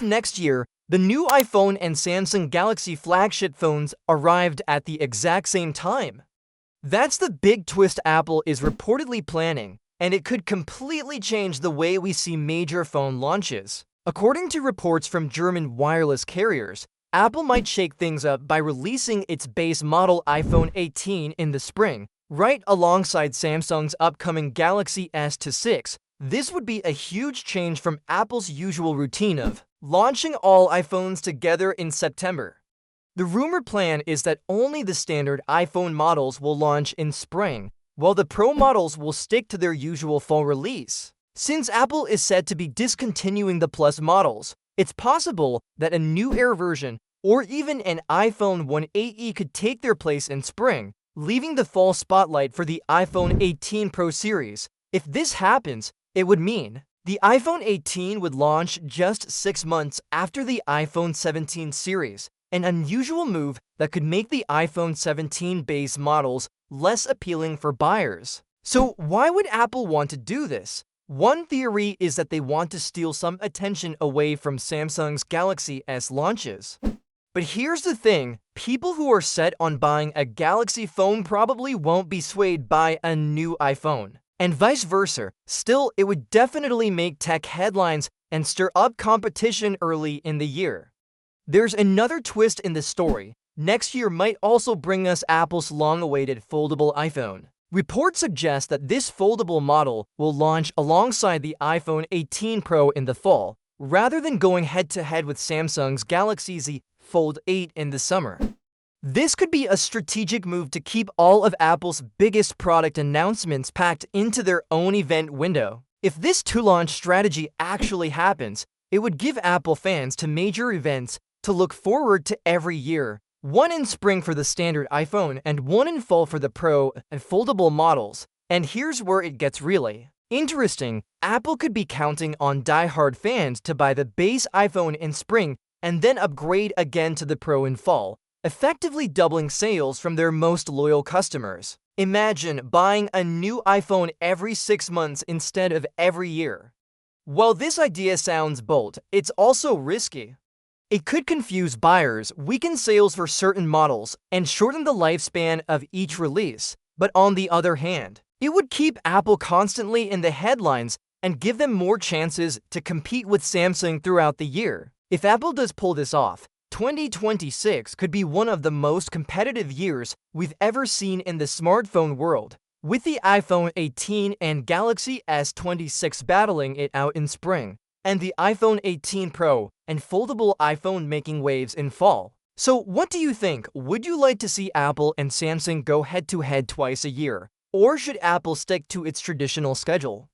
next year, the new iPhone and Samsung Galaxy flagship phones arrived at the exact same time. That's the big twist Apple is reportedly planning, and it could completely change the way we see major phone launches. According to reports from German wireless carriers, Apple might shake things up by releasing its base model iPhone 18 in the spring, right alongside Samsung's upcoming Galaxy S6. This would be a huge change from Apple's usual routine of launching all iPhones together in September. The rumored plan is that only the standard iPhone models will launch in spring, while the Pro models will stick to their usual fall release. Since Apple is said to be discontinuing the Plus models, it's possible that a new Air version or even an iPhone 18 could take their place in spring, leaving the fall spotlight for the iPhone 18 Pro series. If this happens, it would mean the iPhone 18 would launch just 6 months after the iPhone 17 series, an unusual move that could make the iPhone 17 base models less appealing for buyers. So why would Apple want to do this? One theory is that they want to steal some attention away from Samsung's Galaxy S launches. But here's the thing, people who are set on buying a Galaxy phone probably won't be swayed by a new iPhone, and vice versa. Still, it would definitely make tech headlines and stir up competition early in the year. There's another twist in the story. Next year might also bring us Apple's long-awaited foldable iPhone. Reports suggest that this foldable model will launch alongside the iPhone 18 Pro in the fall, rather than going head-to-head with Samsung's Galaxy Z Fold 8 in the summer. This could be a strategic move to keep all of Apple's biggest product announcements packed into their own event window. If this two-launch strategy actually happens, it would give Apple fans to major events to look forward to every year. One in spring for the standard iPhone and one in fall for the Pro and foldable models. And here's where it gets really interesting. Apple could be counting on die-hard fans to buy the base iPhone in spring and then upgrade again to the Pro in fall, effectively doubling sales from their most loyal customers. Imagine buying a new iPhone every 6 months instead of every year. While this idea sounds bold, it's also risky. It could confuse buyers, weaken sales for certain models, and shorten the lifespan of each release. But on the other hand, it would keep Apple constantly in the headlines and give them more chances to compete with Samsung throughout the year. If Apple does pull this off, 2026 could be one of the most competitive years we've ever seen in the smartphone world, with the iPhone 18 and Galaxy S26 battling it out in spring, and the iPhone 18 Pro and foldable iPhone making waves in fall. So what do you think? Would you like to see Apple and Samsung go head-to-head twice a year? Or should Apple stick to its traditional schedule?